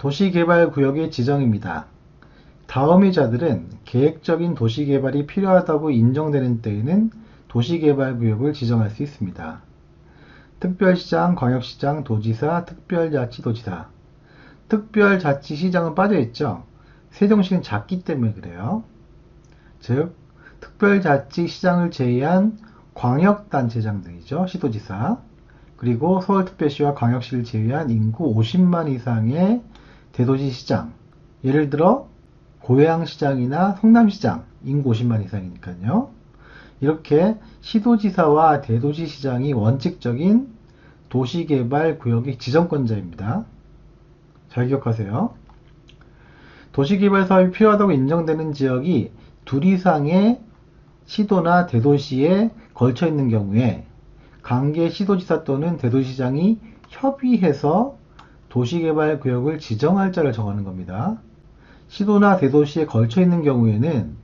도시개발구역의 지정입니다. 다음의 자들은 계획적인 도시개발이 필요하다고 인정되는 때에는 도시개발구역을 지정할 수 있습니다. 특별시장, 광역시장, 도지사, 특별자치도지사. 특별자치시장은 빠져있죠. 세종시는 작기 때문에 그래요. 즉 특별자치시장을 제외한 광역단체장 등이죠. 시도지사. 그리고 서울특별시와 광역시를 제외한 인구 50만 이상의 대도시시장. 예를 들어 고양시장이나 성남시장 인구 50만 이상이니까요. 이렇게 시도지사와 대도시시장이 원칙적인 도시개발구역의 지정권자입니다. 잘 기억하세요. 도시개발 사업이 필요하다고 인정되는 지역이 둘 이상의 시도나 대도시에 걸쳐 있는 경우에 관계 시도지사 또는 대도시장이 협의해서 도시개발구역을 지정할 자를 정하는 겁니다. 시도나 대도시에 걸쳐 있는 경우에는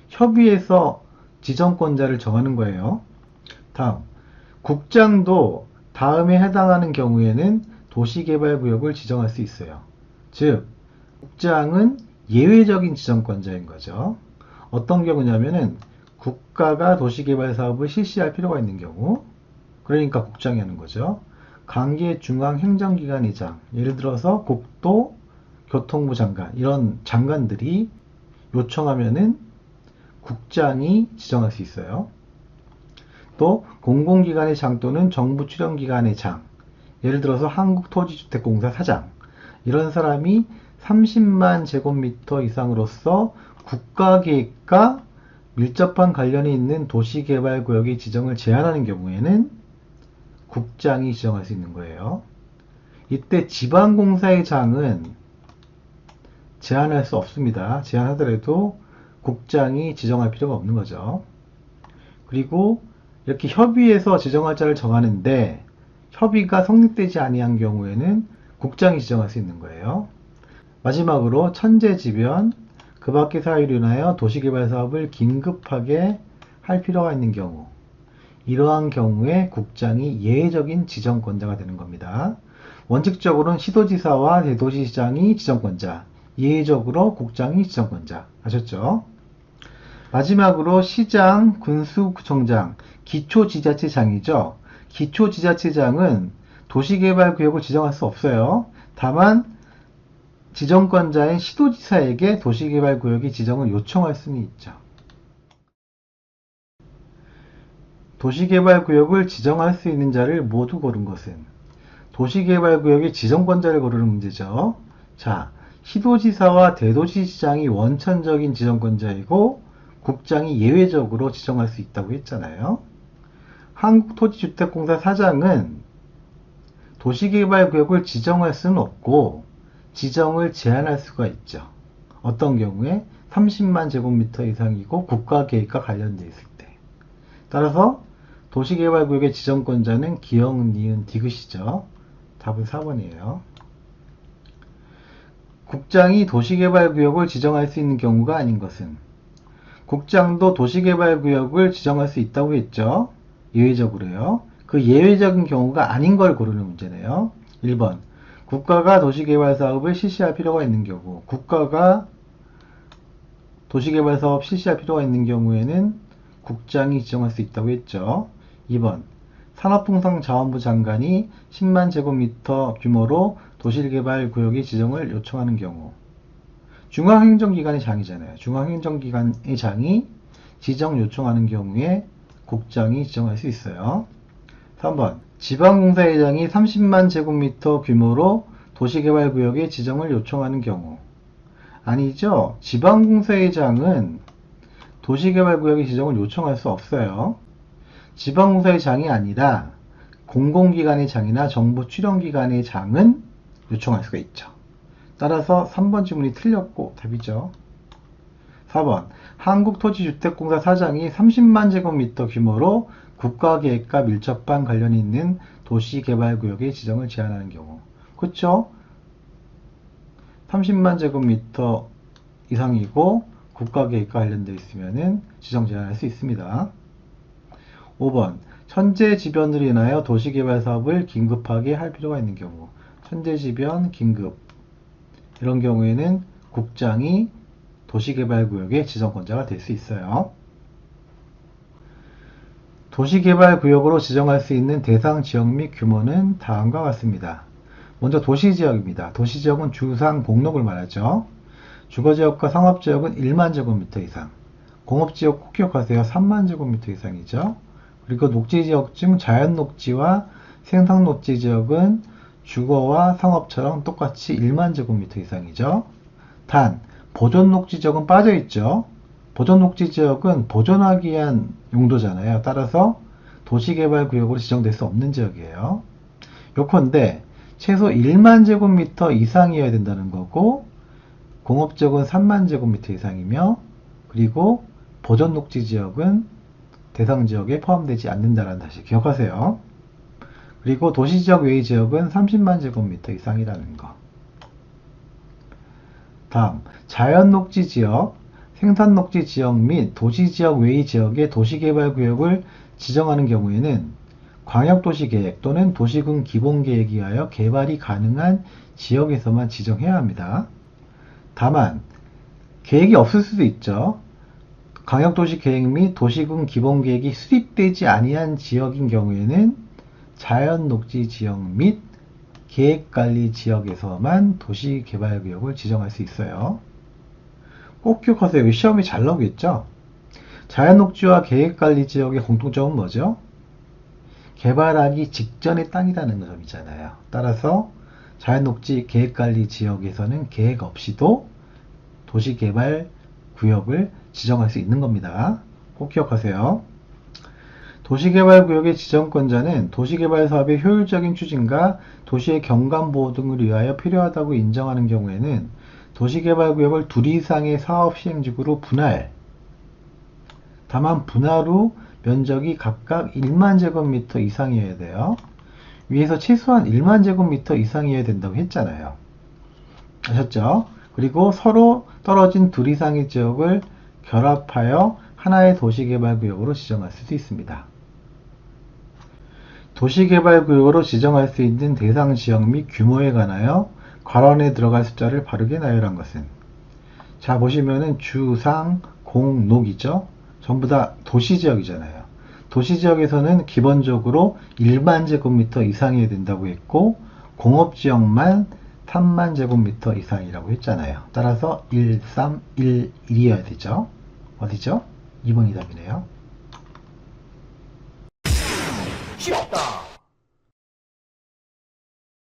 협의해서 지정권자를 정하는 거예요. 다음, 국장도 다음에 해당하는 경우에는 도시개발구역을 지정할 수 있어요. 즉, 국장은 예외적인 지정권자인 거죠. 어떤 경우냐면은 국가가 도시개발 사업을 실시할 필요가 있는 경우, 그러니까 국장이 하는 거죠. 관계 중앙행정기관의장, 예를 들어서 국토, 교통부 장관, 이런 장관들이 요청하면은 국장이 지정할 수 있어요. 또 공공기관의 장 또는 정부 출연기관의 장, 예를 들어서 한국토지주택공사 사장, 이런 사람이 30만 제곱미터 이상으로서 국가계획과 밀접한 관련이 있는 도시개발구역의 지정을 제한하는 경우에는 국장이 지정할 수 있는 거예요. 이때 지방공사의 장은 제한할 수 없습니다. 제한하더라도 국장이 지정할 필요가 없는 거죠. 그리고 이렇게 협의해서 지정할 자를 정하는데 협의가 성립되지 아니한 경우에는 국장이 지정할 수 있는 거예요. 마지막으로 천재지변, 그 밖의 사유로 인하여 도시개발 사업을 긴급하게 할 필요가 있는 경우, 이러한 경우에 국장이 예외적인 지정권자가 되는 겁니다. 원칙적으로는 시도지사와 대도시시장이 지정권자, 예외적으로 국장이 지정권자. 아셨죠? 마지막으로 시장, 군수구청장, 기초지자체장이죠. 기초지자체장은 도시개발구역을 지정할 수 없어요. 다만 지정권자인 시도지사에게 도시개발구역의 지정을 요청할 수는 있죠. 도시개발구역을 지정할 수 있는 자를 모두 고른 것은 도시개발구역의 지정권자를 고르는 문제죠. 자, 시도지사와 대도시시장이 원천적인 지정권자이고 국장이 예외적으로 지정할 수 있다고 했잖아요. 한국토지주택공사 사장은 도시개발구역을 지정할 수는 없고 지정을 제한할 수가 있죠. 어떤 경우에 30만 제곱미터 이상이고 국가계획과 관련되어 있을 때. 따라서 도시개발구역의 지정권자는 기역, 니은, 디귿이죠. 답은 4번이에요. 국장이 도시개발구역을 지정할 수 있는 경우가 아닌 것은 국장도 도시개발구역을 지정할 수 있다고 했죠. 예외적으로요. 그 예외적인 경우가 아닌 걸 고르는 문제네요. 1번, 국가가 도시개발 사업을 실시할 필요가 있는 경우, 국가가 도시개발 사업 실시할 필요가 있는 경우에는 국장이 지정할 수 있다고 했죠. 2번, 산업통상자원부 장관이 10만 제곱미터 규모로 도시개발구역의 지정을 요청하는 경우, 중앙행정기관의 장이잖아요. 중앙행정기관의 장이 지정 요청하는 경우에 국장이 지정할 수 있어요. 3번, 지방공사회장이 30만 제곱미터 규모로 도시개발구역의 지정을 요청하는 경우. 아니죠. 지방공사회장은 도시개발구역의 지정을 요청할 수 없어요. 지방공사의 장이 아니라 공공기관의 장이나 정부 출연기관의 장은 요청할 수가 있죠. 따라서 3번 지문이 틀렸고 답이죠. 4번, 한국토지주택공사 사장이 30만 제곱미터 규모로 국가계획과 밀접한 관련이 있는 도시개발구역의 지정을 제한하는 경우. 그렇죠? 30만 제곱미터 이상이고 국가계획과 관련되어 있으면 지정 제한할 수 있습니다. 5번, 천재지변으로 인하여 도시개발 사업을 긴급하게 할 필요가 있는 경우. 천재지변, 긴급. 이런 경우에는 국장이 도시개발구역의 지정권자가 될 수 있어요. 도시개발구역으로 지정할 수 있는 대상 지역 및 규모는 다음과 같습니다. 먼저 도시지역입니다. 도시지역은 주상 공록을 말하죠. 주거지역과 상업지역은 1만 제곱미터 이상, 공업지역 꼭 기억하세요. 3만 제곱미터 이상이죠. 그리고 녹지지역 중 자연녹지와 생산녹지지역은 주거와 상업처럼 똑같이 1만 제곱미터 이상이죠. 단, 보존녹지지역은 빠져있죠. 보존녹지지역은 보존하기 위한 용도잖아요. 따라서 도시개발구역으로 지정될 수 없는 지역이에요. 요컨대 최소 1만 제곱미터 이상이어야 된다는 거고, 공업지역은 3만 제곱미터 이상이며, 그리고 보존녹지지역은 대상지역에 포함되지 않는다는 다시 기억하세요. 그리고 도시지역 외의 지역은 30만 제곱미터 이상이라는 거. 다음, 자연녹지지역, 생산녹지지역 및 도시지역 외의 지역의 도시개발구역을 지정하는 경우에는 광역도시계획 또는 도시군 기본계획에 의하여 개발이 가능한 지역에서만 지정해야 합니다. 다만 계획이 없을 수도 있죠. 광역도시계획 및 도시군 기본계획이 수립되지 아니한 지역인 경우에는 자연녹지지역 및 계획관리지역에서만 도시개발구역을 지정할 수 있어요. 꼭 기억하세요. 시험이 잘 나오겠죠? 자연녹지와 계획관리지역의 공통점은 뭐죠? 개발하기 직전의 땅이라는 점이잖아요. 따라서 자연녹지 계획관리지역에서는 계획 없이도 도시개발구역을 지정할 수 있는 겁니다. 꼭 기억하세요. 도시개발구역의 지정권자는 도시개발 사업의 효율적인 추진과 도시의 경관보호 등을 위하여 필요하다고 인정하는 경우에는 도시개발구역을 둘 이상의 사업 시행지구로 분할, 다만 분할 후 면적이 각각 1만 제곱미터 이상이어야 돼요. 위에서 최소한 1만 제곱미터 이상이어야 된다고 했잖아요. 아셨죠? 그리고 서로 떨어진 둘 이상의 지역을 결합하여 하나의 도시개발구역으로 지정할 수도 있습니다. 도시개발구역으로 지정할 수 있는 대상 지역 및 규모에 관하여 괄호 안에 들어갈 숫자를 바르게 나열한 것은, 자 보시면은 주상 공록이죠. 전부 다 도시지역이잖아요. 도시지역에서는 기본적으로 1만 제곱미터 이상이어야 된다고 했고, 공업지역만 3만 제곱미터 이상이라고 했잖아요. 따라서 1, 3, 1, 1이어야 되죠. 어디죠? 2번이 답이네요. 쉽다.